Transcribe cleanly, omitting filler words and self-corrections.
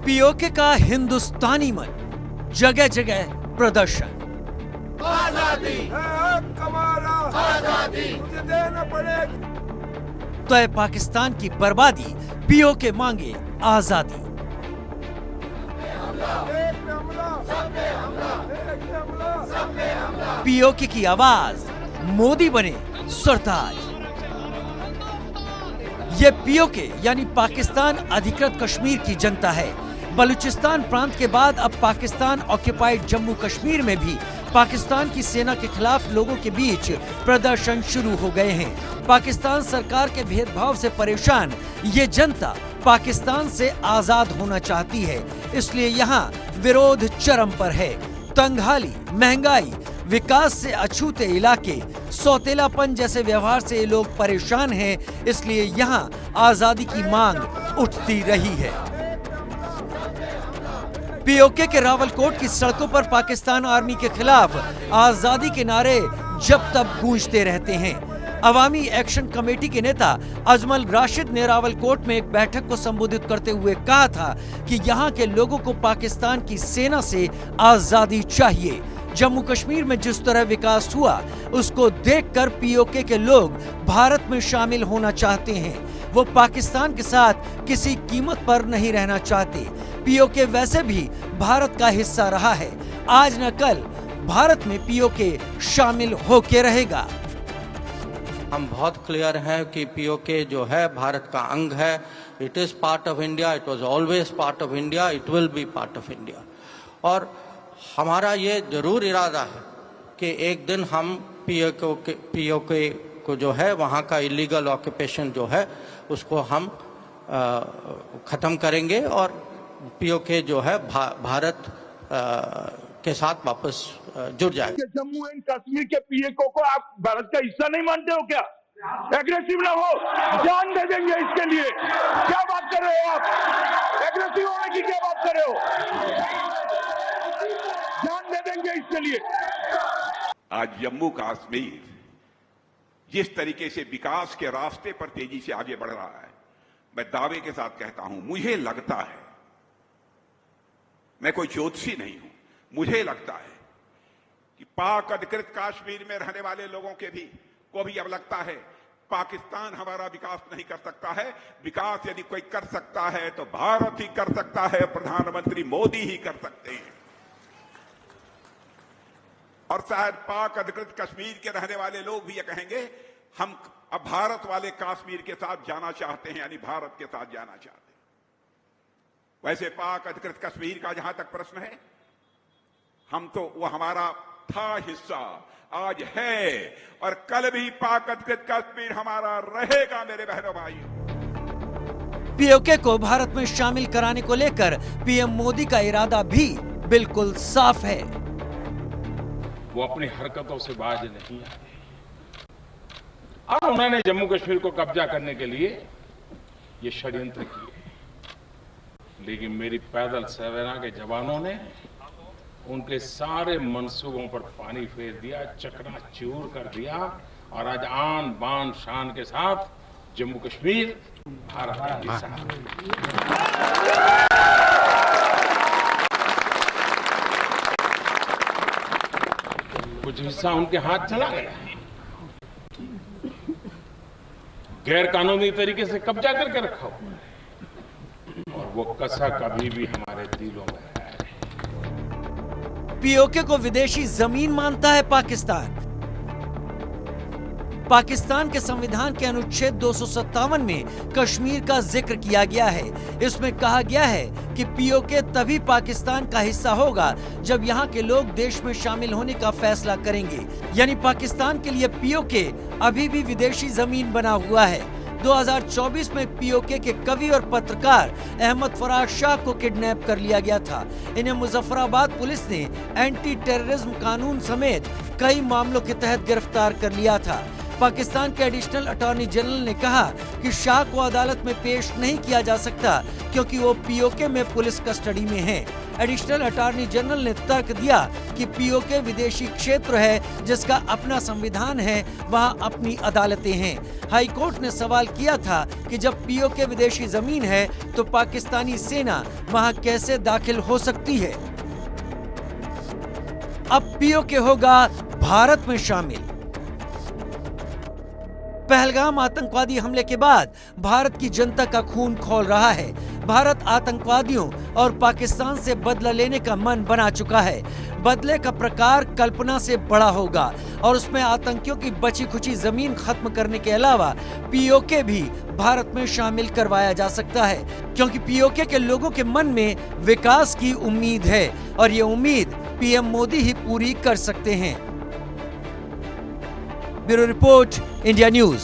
PoK का हिंदुस्तानी मन, जगह जगह प्रदर्शन। आजादी है हमारा, आजादी मुझे देना पड़ेगा। तय पाकिस्तान की बर्बादी, पीओके मांगे आजादी। पीओके की आवाज, मोदी बने सरताज। ये पीओके यानी पाकिस्तान अधिकृत कश्मीर की जनता है। बलूचिस्तान प्रांत के बाद अब पाकिस्तान ऑक्युपाइड जम्मू कश्मीर में भी पाकिस्तान की सेना के खिलाफ लोगों के बीच प्रदर्शन शुरू हो गए हैं। पाकिस्तान सरकार के भेदभाव से परेशान ये जनता पाकिस्तान से आजाद होना चाहती है, इसलिए यहाँ विरोध चरम पर है। तंगहाली, महंगाई, विकास से अछूते इलाके, सौतेलापन जैसे व्यवहार से ये लोग परेशान हैं, इसलिए यहाँ आजादी की मांग उठती रही है। पीओके के रावलकोट की सड़कों पर पाकिस्तान आर्मी के खिलाफ आजादी के नारे जब तब गूंजते रहते हैं। अवामी एक्शन कमेटी के नेता अजमल राशिद ने रावलकोट में एक बैठक को संबोधित करते हुए कहा था कि यहाँ के लोगों को पाकिस्तान की सेना से आजादी चाहिए। जम्मू कश्मीर में जिस तरह विकास हुआ उसको देखकर पीओके के लोग भारत में शामिल होना चाहते हैं। वो पाकिस्तान के साथ किसी कीमत पर नहीं रहना चाहते। पीओके वैसे भी भारत का हिस्सा रहा है, आज न कल भारत में पीओके शामिल होके रहेगा। हम बहुत क्लियर हैं कि पीओके जो है भारत का अंग है। It is part of India, it was always part of India, it will be part of India. और हमारा ये जरूर इरादा है कि एक दिन हम पीओके को जो है वहाँ का इलीगल ऑक्यूपेशन जो है उसको हम ख़त्म करेंगे और पीओके जो है भारत के साथ वापस जुड़ जाएगा। जम्मू एंड कश्मीर के पीओके को आप भारत का हिस्सा नहीं मानते हो क्या? एग्रेसिव ना हो, जान दे देंगे इसके लिए। क्या बात कर रहे हो आप? एग्रेसिव होने की क्या बात कर रहे हो? जान दे देंगे इसके लिए। आज जम्मू कश्मीर जिस तरीके से विकास के रास्ते पर तेजी से आगे बढ़ रहा है, मैं दावे के साथ कहता हूं, मुझे लगता है, मैं कोई ज्योतिषी नहीं हूं, मुझे लगता है कि पाक अधिकृत कश्मीर में रहने वाले लोगों को भी अब लगता है पाकिस्तान हमारा विकास नहीं कर सकता है। विकास यदि कोई कर सकता है तो भारत ही कर सकता है, प्रधानमंत्री मोदी ही कर सकते हैं। और शायद पाक अधिकृत कश्मीर के रहने वाले लोग भी ये कहेंगे, हम अब भारत वाले कश्मीर के साथ जाना चाहते हैं, यानी भारत के साथ जाना चाहते हैं। वैसे पाक अधिकृत कश्मीर का जहां तक प्रश्न है, हम तो वो हमारा था हिस्सा, आज है और कल भी पाक अधिकृत कश्मीर हमारा रहेगा। मेरे बहनों भाइयों, पीओके को भारत में शामिल कराने को लेकर पीएम मोदी का इरादा भी बिल्कुल साफ है। वो अपनी हरकतों से बाज नहीं आए और उन्होंने जम्मू कश्मीर को कब्जा करने के लिए ये षड्यंत्र किए, लेकिन मेरी पैदल सेना के जवानों ने उनके सारे मंसूबों पर पानी फेर दिया, चकनाचूर कर दिया और आज आन बान शान के साथ जम्मू कश्मीर भारत का हिस्सा है। कुछ हिस्सा उनके हाथ चला गया, गैर कानूनी तरीके से कब्जा करके रखा हुआ और वो कसक अभी भी हमारे दिलों में है। पीओके को विदेशी जमीन मानता है पाकिस्तान। पाकिस्तान के संविधान के अनुच्छेद 257 में कश्मीर का जिक्र किया गया है। इसमें कहा गया है कि पीओके तभी पाकिस्तान का हिस्सा होगा जब यहाँ के लोग देश में शामिल होने का फैसला करेंगे। यानी पाकिस्तान के लिए पीओके अभी भी विदेशी जमीन बना हुआ है। 2024 में पीओके के कवि और पत्रकार अहमद फराज शाह को किडनैप कर लिया गया था। इन्हें मुजफ्फराबाद पुलिस ने एंटी टेररिज्म कानून समेत कई मामलों के तहत गिरफ्तार कर लिया था। पाकिस्तान के एडिशनल अटॉर्नी जनरल ने कहा कि शाह को अदालत में पेश नहीं किया जा सकता क्योंकि वो पीओके में पुलिस कस्टडी में हैं। एडिशनल अटॉर्नी जनरल ने तर्क दिया कि पीओके विदेशी क्षेत्र है जिसका अपना संविधान है, वहां अपनी अदालतें हैं। हाई कोर्ट ने सवाल किया था कि जब पीओके विदेशी जमीन है तो पाकिस्तानी सेना वहां कैसे दाखिल हो सकती है। अब पीओके होगा भारत में शामिल। पहलगाम आतंकवादी हमले के बाद भारत की जनता का खून खौल रहा है। भारत आतंकवादियों और पाकिस्तान से बदला लेने का मन बना चुका है। बदले का प्रकार कल्पना से बड़ा होगा और उसमें आतंकियों की बची खुची जमीन खत्म करने के अलावा पीओके भी भारत में शामिल करवाया जा सकता है, क्योंकि पीओके के लोगों के मन में विकास की उम्मीद है और ये उम्मीद पीएम मोदी ही पूरी कर सकते हैं। Bureau report, India news.